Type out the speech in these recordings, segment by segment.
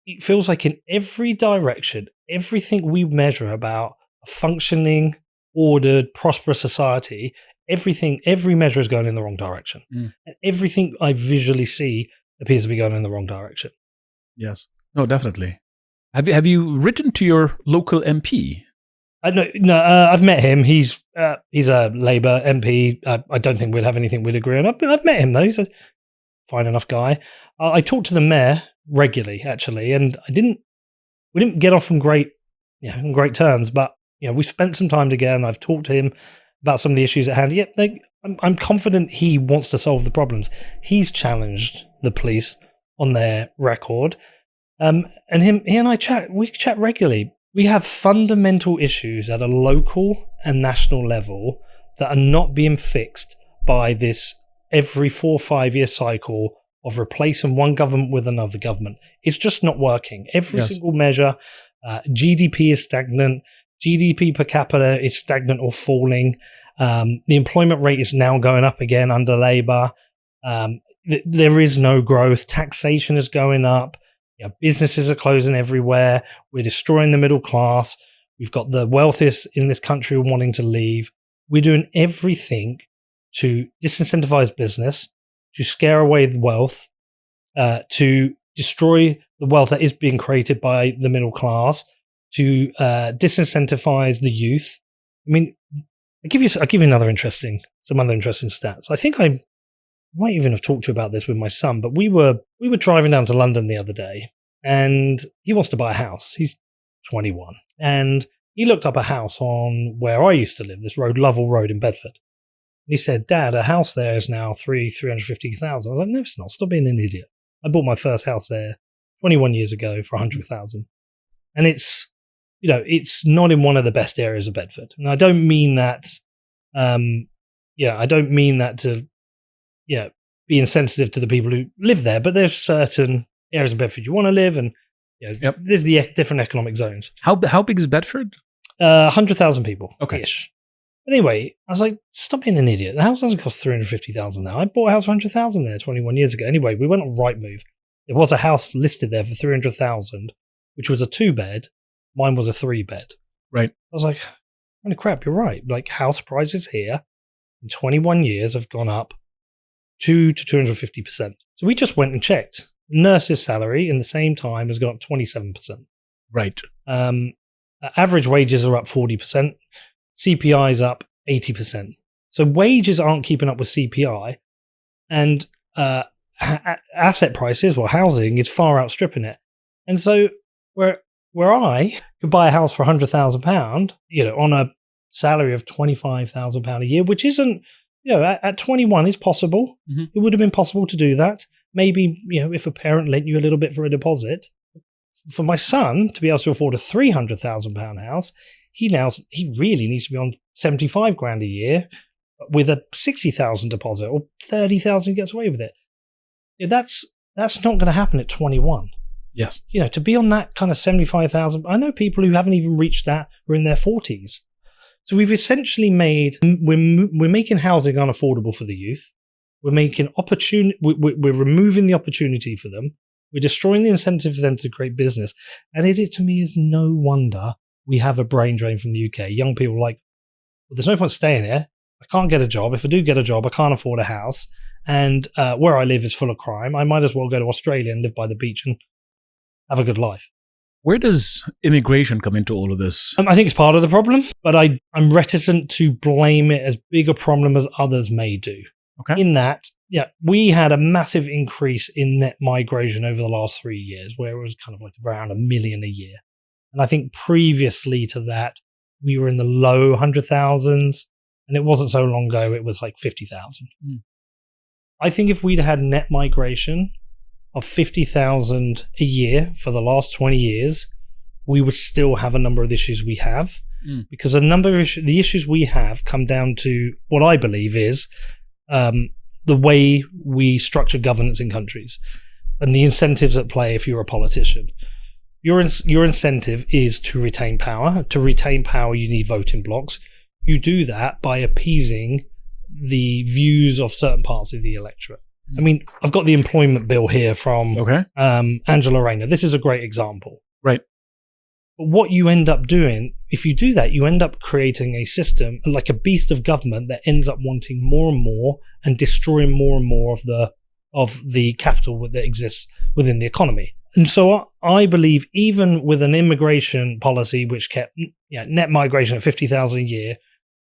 it feels like in every direction, everything we measure about a functioning, ordered, prosperous society, every measure is going in the wrong direction. And everything I visually see appears to be going in the wrong direction. Yes. No, definitely. Have you written to your local MP? I've met him. He's a Labour MP. I don't think we'll have anything we'd agree on. I've met him though. He's a fine enough guy. I talked to the mayor regularly, actually, and we didn't get off on great terms. But we spent some time together, and I've talked to him about some of the issues at hand. Yeah, I'm confident he wants to solve the problems. He's challenged the police on their record, and he and I chat. We chat regularly. We have fundamental issues at a local and national level that are not being fixed by this every 4 or 5 year cycle of replacing one government with another government. It's just not working. Every single measure, GDP is stagnant. GDP per capita is stagnant or falling. The employment rate is now going up again under Labour. There is no growth. Taxation is going up. Businesses are closing everywhere. We're destroying the middle class. We've got the wealthiest in this country wanting to leave. We're doing everything to disincentivize business, to scare away the wealth, to destroy the wealth that is being created by the middle class, to disincentivize the youth. I mean, I'll give you some other interesting stats. I think I might even have talked to you about this with my son, but we were driving down to London the other day, and he wants to buy a house. He's 21, and he looked up a house on where I used to live, this road, Lovell Road in Bedford. He said, "Dad, a house there is now $350,000." I was like, "No, it's not. Stop being an idiot. I bought my first house there 21 years ago for $100,000, and it's not in one of the best areas of Bedford." And I don't mean that. I don't mean that to be insensitive to the people who live there, but there's certain areas of Bedford you want to live, and there's the different economic zones. How big is Bedford? 100,000 people. Okay. Ish. Anyway, I was like, stop being an idiot. The house doesn't cost $350,000 now. I bought a house for $100,000 there 21 years ago. Anyway, we went on Rightmove. There was a house listed there for $300,000, which was a 2-bed. Mine was a 3-bed. Right. I was like, holy crap, you're right. Like, house prices here in 21 years have gone up 200 to 250%. So we just went and checked. Nurse's salary in the same time has gone up 27%. Right. Average wages are up 40%. CPI is up 80%. So wages aren't keeping up with CPI, and asset prices, housing is far outstripping it. And so where I could buy a house for £100,000, on a salary of £25,000 a year, which isn't, at 21 is possible. Mm-hmm. It would have been possible to do that. Maybe, if a parent lent you a little bit for a deposit. For my son to be able to afford a £300,000 house, he really needs to be on 75 grand a year with a 60,000 deposit, or 30,000 gets away with it. That's not going to happen at 21. Yes. To be on that kind of 75,000, I know people who haven't even reached that, who are in their 40s. So we've essentially we're making housing unaffordable for the youth. We're making we're removing the opportunity for them. We're destroying the incentive for them to create business. And it to me is no wonder we have a brain drain from the UK. Young people are like, well, there's no point staying here. I can't get a job. If I do get a job, I can't afford a house. And where I live is full of crime. I might as well go to Australia and live by the beach and have a good life. Where does immigration come into all of this? I think it's part of the problem, but I'm reticent to blame it as big a problem as others may do. Okay. In that, we had a massive increase in net migration over the last 3 years, where it was kind of like around 1 million a year. And I think previously to that, we were in the low 100,000s, and it wasn't so long ago, it was like 50,000. Mm. I think if we'd had net migration of 50,000 a year for the last 20 years, we would still have a number of the issues we have, because a number of the issues we have come down to what I believe is the way we structure governance in countries and the incentives at play if you're a politician. Your incentive is to retain power. To retain power, you need voting blocks. You do that by appeasing the views of certain parts of the electorate. I mean, I've got the employment bill here from Angela Rayner. This is a great example. Right. But what you end up doing, if you do that, you end up creating a system like a beast of government that ends up wanting more and more and destroying more and more of the capital that exists within the economy. And so I believe even with an immigration policy which kept net migration at 50,000 a year,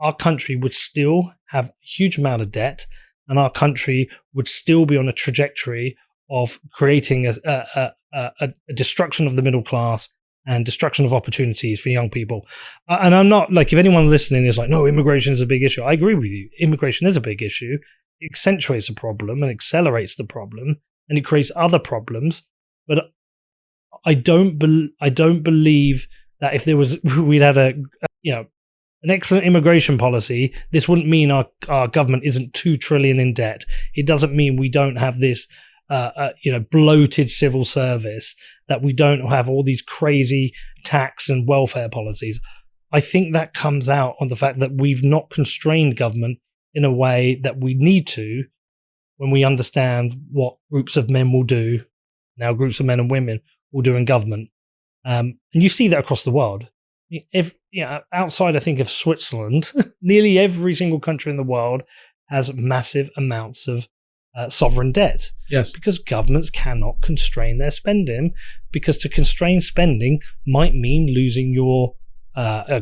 our country would still have a huge amount of debt, and our country would still be on a trajectory of creating a destruction of the middle class and destruction of opportunities for young people. And I'm not like, if anyone listening is like, no, immigration is a big issue. I agree with you. Immigration is a big issue. It accentuates the problem and accelerates the problem, and it creates other problems. But I don't believe that if there was, we'd have an excellent immigration policy, this wouldn't mean our government isn't 2 trillion in debt. It doesn't mean we don't have this bloated civil service, that we don't have all these crazy tax and welfare policies. I think that comes out on the fact that we've not constrained government in a way that we need to, when we understand what groups of men will do, now groups of men and women will do in government. And you see that across the world. If outside, I think, of Switzerland, nearly every single country in the world has massive amounts of sovereign debt. Yes. Because governments cannot constrain their spending, because to constrain spending might mean losing your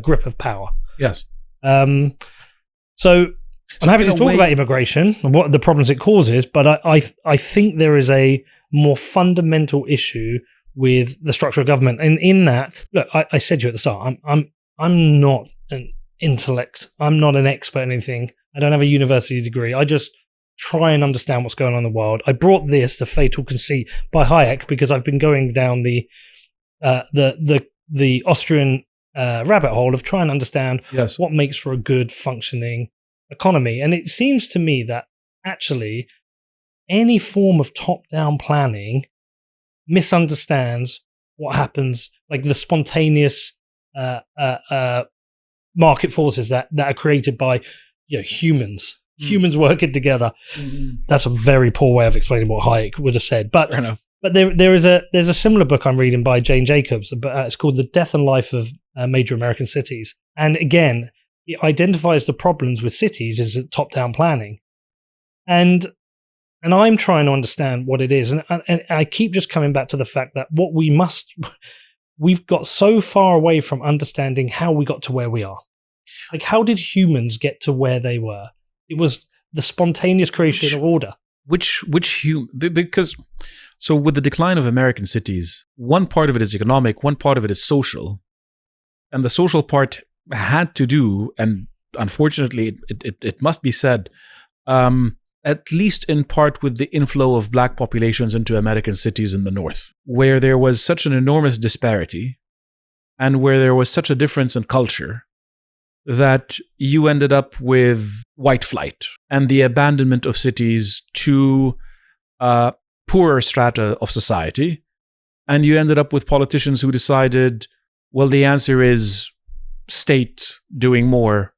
grip of power. Yes. So I'm happy to talk about immigration and what the problems it causes, but I think there is a more fundamental issue with the structure of government. And in that, look, I said to you at the start, I'm not an intellect. I'm not an expert in anything. I don't have a university degree. I just try and understand what's going on in the world. I brought this to Fatal Conceit by Hayek because I've been going down the Austrian rabbit hole of trying to understand what makes for a good functioning economy. And it seems to me that actually any form of top-down planning misunderstands what happens, like the spontaneous market forces that are created by humans. Humans working together. Mm-hmm. That's a very poor way of explaining what Hayek would have said. But there's a similar book I'm reading by Jane Jacobs. It's called The Death and Life of Major American Cities. And again, it identifies the problems with cities as top-down planning. And I'm trying to understand what it is. And I keep just coming back to the fact that we've got so far away from understanding how we got to where we are. Like, how did humans get to where they were? It was the spontaneous creation of order. Because with the decline of American cities, one part of it is economic, one part of it is social. And the social part had to do, and unfortunately it must be said, at least in part with the inflow of black populations into American cities in the North, where there was such an enormous disparity and where there was such a difference in culture that you ended up with white flight and the abandonment of cities to poorer strata of society. And you ended up with politicians who decided, well, the answer is state doing more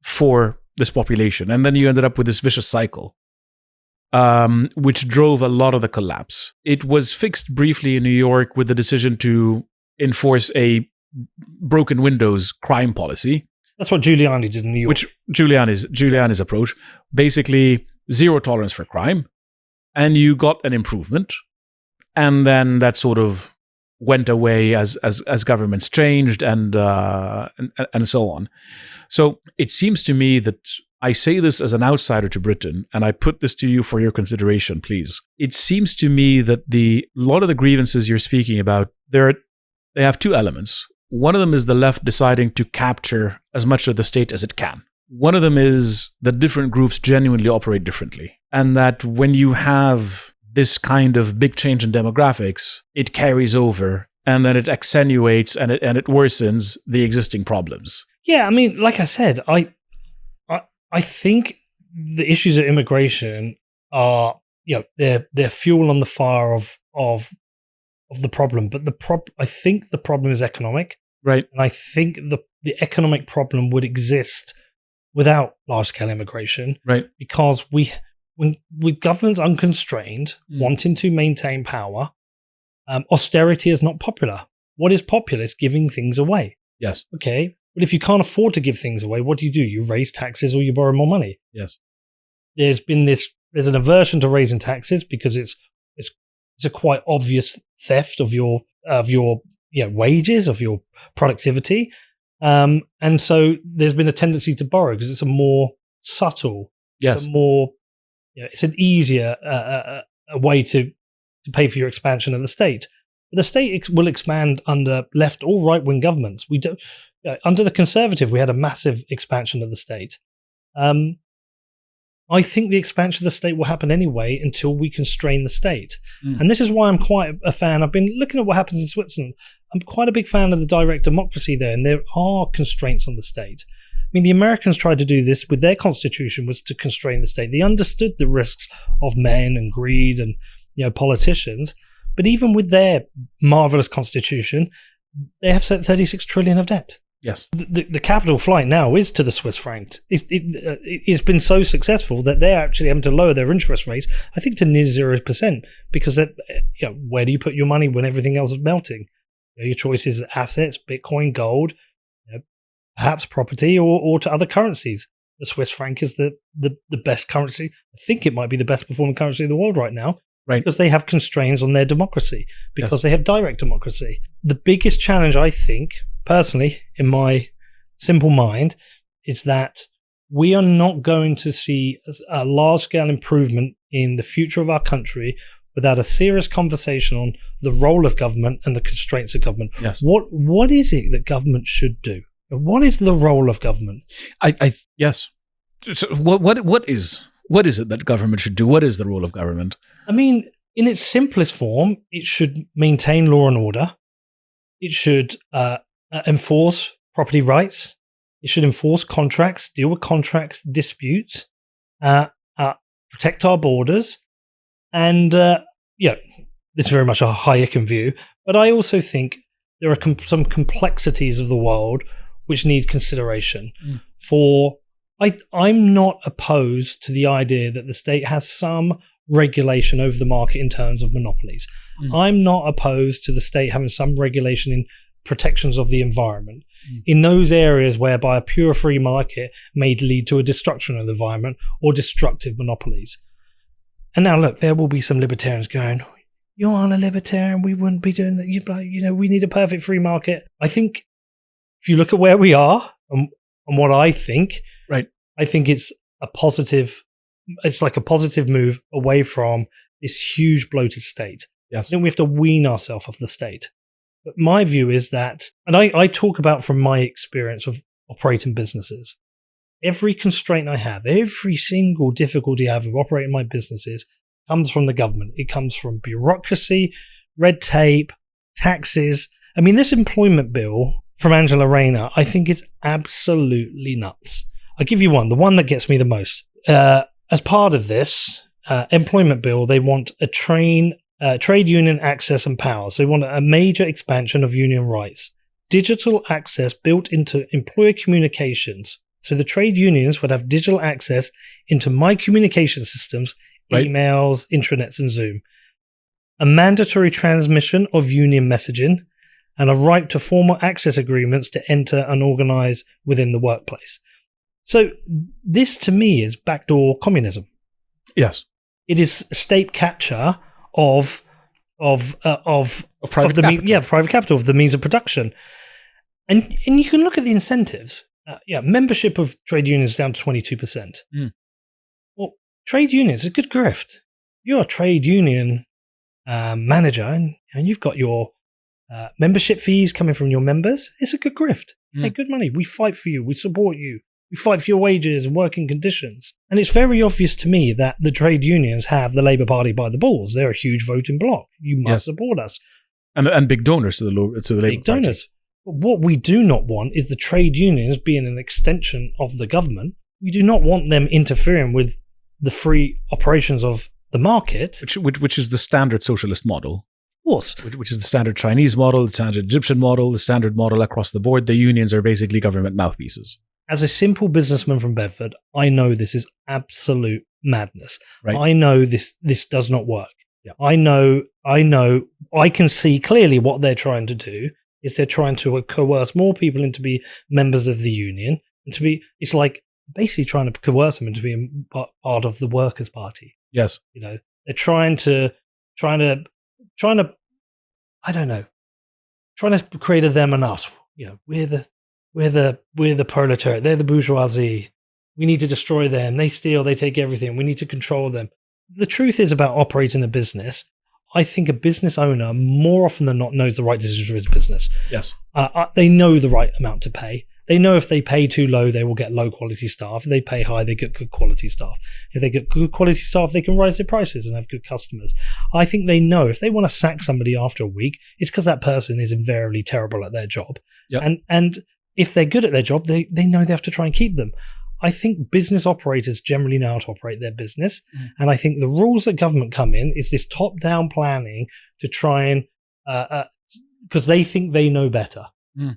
for this population. And then you ended up with this vicious cycle, which drove a lot of the collapse. It was fixed briefly in New York with the decision to enforce a broken windows crime policy. That's what Giuliani did in New York. Which Giuliani's approach, basically zero tolerance for crime, and you got an improvement, and then that sort of went away as governments changed and so on. So it seems to me that I say this as an outsider to Britain, and I put this to you for your consideration, please. It seems to me that a lot of the grievances you're speaking about, they have two elements. One of them is the left deciding to capture as much of the state as it can. One of them is that different groups genuinely operate differently. And that when you have this kind of big change in demographics, it carries over and then it accentuates and it worsens the existing problems. Yeah, I mean, like I said, I think the issues of immigration are, they're fuel on the fire of the problem, but I think the problem is economic, right? And I think the economic problem would exist without large scale immigration, right? Because we when with governments unconstrained, wanting to maintain power, austerity is not popular. What is popular is giving things away. Yes. Okay. But if you can't afford to give things away, what do? You raise taxes or you borrow more money. Yes. There's an aversion to raising taxes because it's a quite obvious theft of your wages, of your productivity. And so there's been a tendency to borrow because it's a more subtle, it's a more, it's an easier a way to pay for your expansion of the state. But the state will expand under left or right wing governments. We don't. Under the Conservative, we had a massive expansion of the state. I think the expansion of the state will happen anyway until we constrain the state. And this is why I'm quite a fan. I've been looking at what happens in Switzerland. I'm quite a big fan of the direct democracy there, and there are constraints on the state. I mean, the Americans tried to do this with their constitution, was to constrain the state. They understood the risks of men and greed and politicians. But even with their marvelous constitution, they have set 36 trillion of debt. Yes. The capital flight now is to the Swiss franc. It's been so successful that they're actually having to lower their interest rates, I think, to near 0%, because where do you put your money when everything else is melting? Your choice is assets, Bitcoin, gold, perhaps property, or to other currencies. The Swiss franc is the best currency. I think it might be the best performing currency in the world right now. Right. Because they have constraints on their democracy, because they have direct democracy. The biggest challenge, I think, personally, in my simple mind, is that we are not going to see a large-scale improvement in the future of our country without a serious conversation on the role of government and the constraints of government. Yes. What is it that government should do? What is the role of government? Yes. So what is it that government should do? What is the role of government? I mean, in its simplest form, it should maintain law and order. It should enforce property rights. It should enforce contracts, deal with contracts disputes, protect our borders. And, this is very much a Hayekian view. But I also think there are some complexities of the world which need consideration. I'm not opposed to the idea that the state has some regulation over the market in terms of monopolies. I'm not opposed to the state having some regulation in protections of the environment in those areas whereby a pure free market may lead to a destruction of the environment or destructive monopolies. And now, look, there will be some libertarians going, "You aren't a libertarian. We wouldn't be doing that. We need a perfect free market." I think if you look at where we are and what I think, right, I think it's a positive. It's like a positive move away from this huge bloated state. Yes. Then we have to wean ourselves off the state. But my view is that, and I talk about from my experience of operating businesses, every constraint I have, every single difficulty I have of operating my businesses comes from the government. It comes from bureaucracy, red tape, taxes. I mean, this employment bill from Angela Rayner, I think is absolutely nuts. I'll give you one, the one that gets me the most. As part of this employment bill, they want a trade union access and powers. They want a major expansion of union rights. Digital access built into employer communications. So the trade unions would have digital access into my communication systems, right, emails, intranets, and Zoom. A mandatory transmission of union messaging, and a right to formal access agreements to enter and organize within the workplace. So this, to me, is backdoor communism. Yes, it is state capture of private capital. Private capital, of the means of production, and you can look at the incentives. Membership of trade unions down to 22%. Well, trade unions, a good grift. You're a trade union manager, and you've got your membership fees coming from your members. It's a good grift. Hey, good money. We fight for you. We support you. We fight for your wages and working conditions. And it's very obvious to me that the trade unions have the Labour Party by the balls. They're a huge voting bloc. You must support us. And big donors to the Labour Party. Big donors. But what we do not want is the trade unions being an extension of the government. We do not want them interfering with the free operations of the market. Which is the standard socialist model. Of course. Which is the standard Chinese model, the standard Egyptian model, the standard model across the board. The unions are basically government mouthpieces. As a simple businessman from Bedford, I know this is absolute madness. Right. I know this does not work. Yeah. I know, I can see clearly what they're trying to do is they're trying to coerce more people into be members of the union and it's like basically trying to coerce them into being part of the Workers' Party. Yes. They're trying to, I don't know, trying to create a them and us. We're the proletariat. They're the bourgeoisie. We need to destroy them. They steal. They take everything. We need to control them. The truth is about operating a business. I think a business owner more often than not knows the right decision for his business. Yes. They know the right amount to pay. They know if they pay too low, they will get low quality staff. If they pay high, they get good quality staff. If they get good quality staff, they can raise their prices and have good customers. I think they know if they want to sack somebody after a week, it's because that person is invariably terrible at their job. Yep. And if they're good at their job, they know they have to try and keep them. I think business operators generally know how to operate their business. And I think the rules that government come in is this top-down planning to try and, because they think they know better.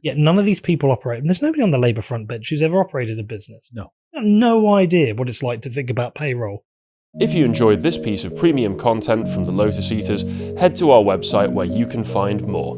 Yet none of these people operate. And there's nobody on the Labour front bench who's ever operated a business. No. I have no idea what it's like to think about payroll. If you enjoyed this piece of premium content from the Lotus Eaters, head to our website where you can find more.